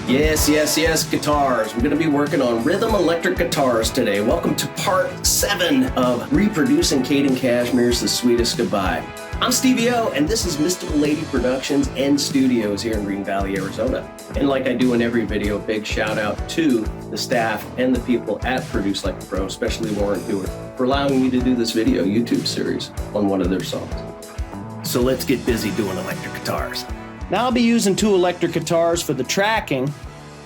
Yes, yes, yes, guitars. We're going to be working on rhythm electric guitars today. Welcome to part 7 of reproducing Kaedyn Kashmir's The Sweetest Goodbye. I'm Stevie O, and this is Mystical Lady Productions and Studios here in Green Valley, Arizona. And like I do in every video, big shout out to the staff and the people at Produce Like a Pro, especially Warren Hewitt, for allowing me to do this video YouTube series on one of their songs. So let's get busy doing electric guitars. Now I'll be using 2 electric guitars for the tracking.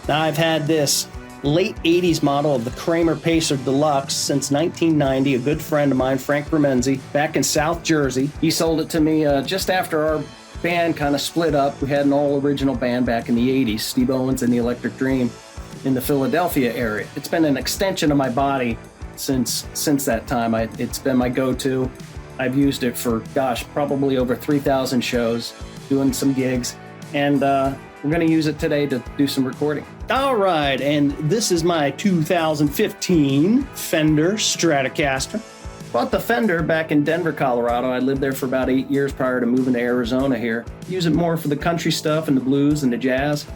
Now I've had this late 80s model of the Kramer Pacer Deluxe since 1990. A good friend of mine, Frank Bermenzi, back in South Jersey. He sold it to me just after our band kind of split up. We had an all-original band back in the 80s, Steve Owens and the Electric Dream, in the Philadelphia area. It's been an extension of my body since that time. It's been my go-to. I've used it for, probably over 3,000 shows, doing some gigs, and we're going to use it today to do some recording. All right, and this is my 2015 Fender Stratocaster. Bought the Fender back in Denver, Colorado. I lived there for about 8 years prior to moving to Arizona here. Use it more for the country stuff and the blues and the jazz.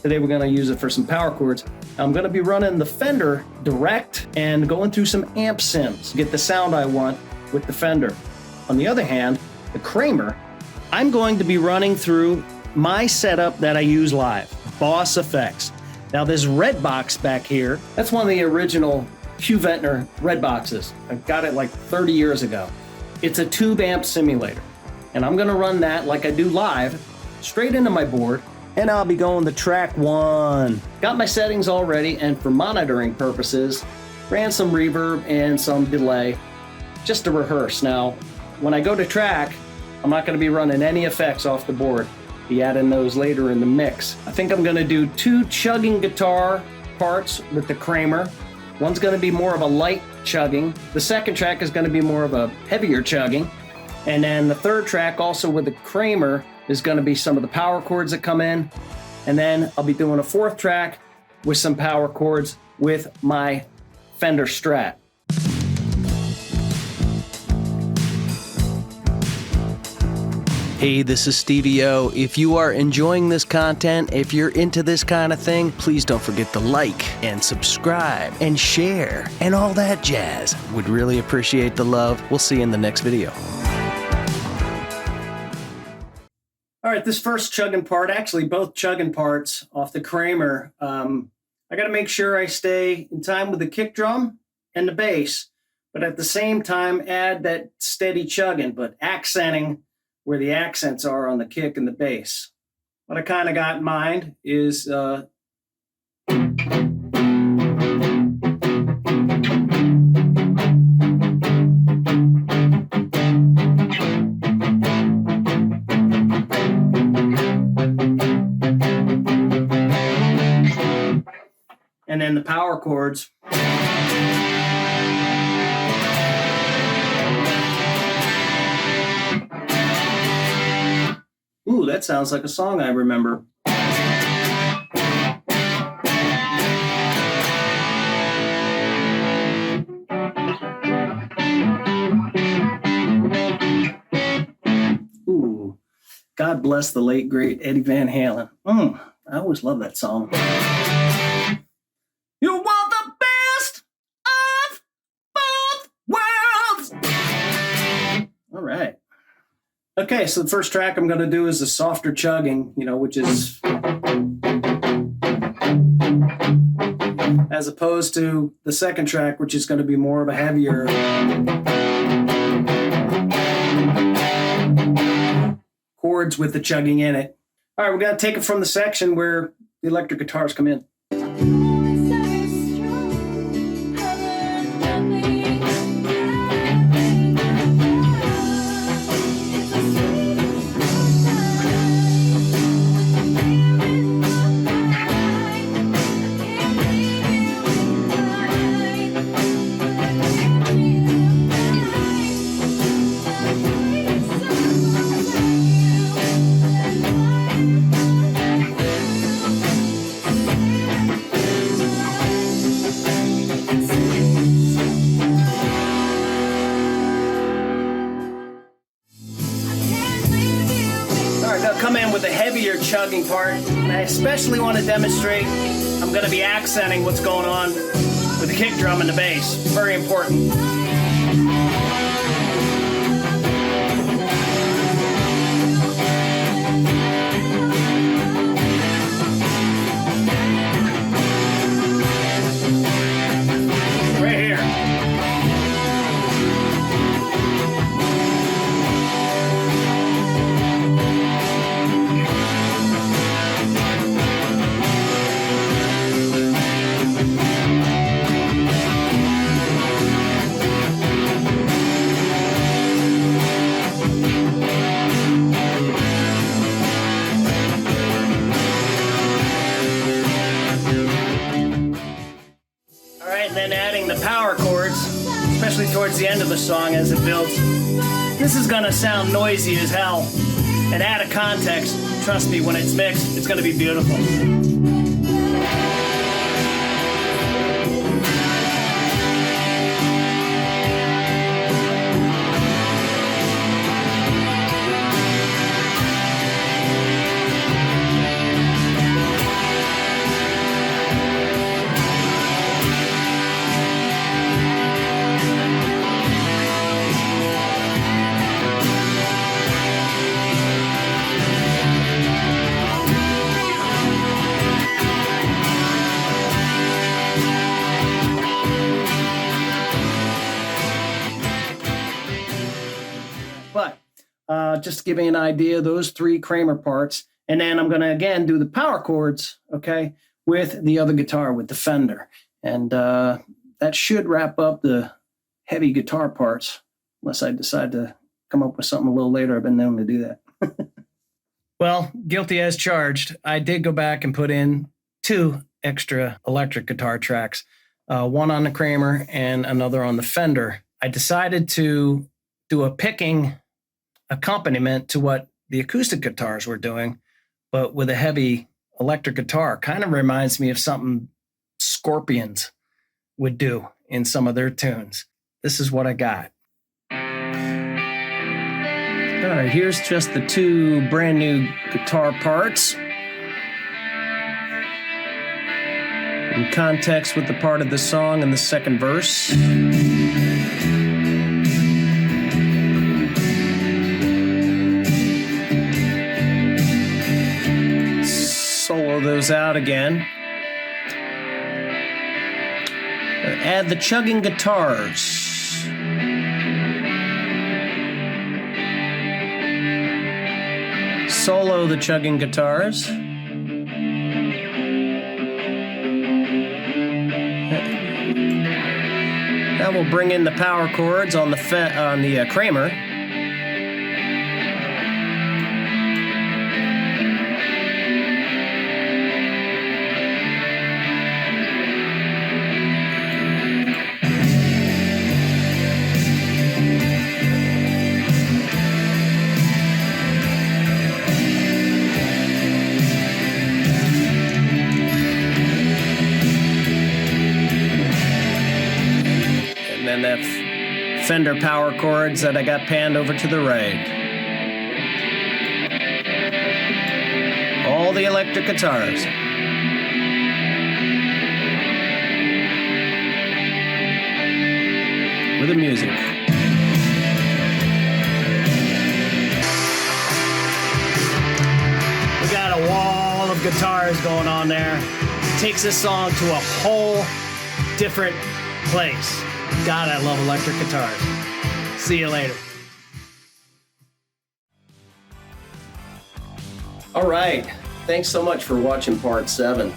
Today we're going to use it for some power chords. I'm going to be running the Fender direct and going through some amp sims to get the sound I want with the Fender. On the other hand, the Kramer, I'm going to be running through my setup that I use live, Boss Effects. Now this red box back here, that's one of the original Hugh Ventnor red boxes. I got it like 30 years ago. It's a tube amp simulator, and I'm gonna run that like I do live, straight into my board, and I'll be going to track 1. Got my settings all ready, and for monitoring purposes, ran some reverb and some delay just to rehearse. Now, when I go to track, I'm not going to be running any effects off the board. Be adding those later in the mix. I think I'm going to do 2 chugging guitar parts with the Kramer. One's going to be more of a light chugging. The second track is going to be more of a heavier chugging. And then the third track, also with the Kramer, is going to be some of the power chords that come in. And then I'll be doing a 4th track with some power chords with my Fender Strat. Hey, this is Stevie O. If you are enjoying this content, if you're into this kind of thing, please don't forget to like and subscribe and share and all that jazz. Would really appreciate the love. We'll see you in the next video. All right, this first chugging part, actually both chugging parts off the Kramer, I got to make sure I stay in time with the kick drum and the bass, but at the same time add that steady chugging, but accenting where the accents are on the kick and the bass. What I kind of got in mind is and then the power chords. Ooh, that sounds like a song I remember. Ooh, God bless the late, great Eddie Van Halen. I always love that song. You want the best of both worlds. All right. Okay, so the first track I'm going to do is the softer chugging, which is as opposed to the second track, which is going to be more of a heavier chords with the chugging in it. All right, we're going to take it from the section where the electric guitars come in. gonna come in with a heavier chugging part, and I especially want to demonstrate I'm gonna be accenting what's going on with the kick drum and the bass. Very important. Then adding the power chords, especially towards the end of the song as it builds. This is gonna sound noisy as hell. And add a context, trust me, when it's mixed, it's gonna be beautiful. Just to give you an idea, those 3 Kramer parts. And then I'm going to, again, do the power chords, okay, with the other guitar, with the Fender. And that should wrap up the heavy guitar parts, unless I decide to come up with something a little later. I've been known to do that. Well, guilty as charged. I did go back and put in 2 extra electric guitar tracks, one on the Kramer and another on the Fender. I decided to do a picking accompaniment to what the acoustic guitars were doing, but with a heavy electric guitar. Kind of reminds me of something Scorpions would do in some of their tunes. This is what I got. All right, here's just the 2 brand new guitar parts. In context with the part of the song and the second verse. Solo those out again. Add the chugging guitars. Solo the chugging guitars. Now we'll bring in the power chords on the Kramer. And the Fender power chords that I got panned over to the right. All the electric guitars. With the music. We got a wall of guitars going on there. It takes this song to a whole different place. God, I love electric guitars. See you later. All right. Thanks so much for watching part 7.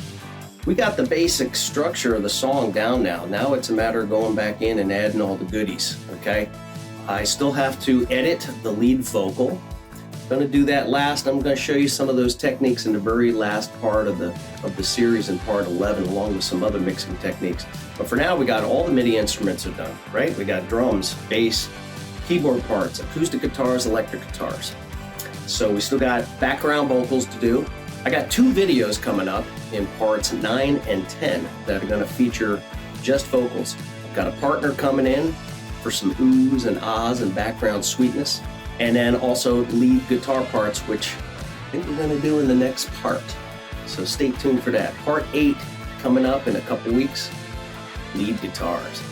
We got the basic structure of the song down now. Now it's a matter of going back in and adding all the goodies, okay? I still have to edit the lead vocal. I'm going to do that last. I'm going to show you some of those techniques in the very last part of the series in part 11, along with some other mixing techniques. But for now, we got all the MIDI instruments are done, right? We got drums, bass, keyboard parts, acoustic guitars, electric guitars. So we still got background vocals to do. I got 2 videos coming up in parts 9 and 10 that are going to feature just vocals. I've got a partner coming in for some oohs and ahs and background sweetness, and then also lead guitar parts, which think we're going to do in the next part. So stay tuned for that. Part 8 coming up in a couple weeks. Lead guitars.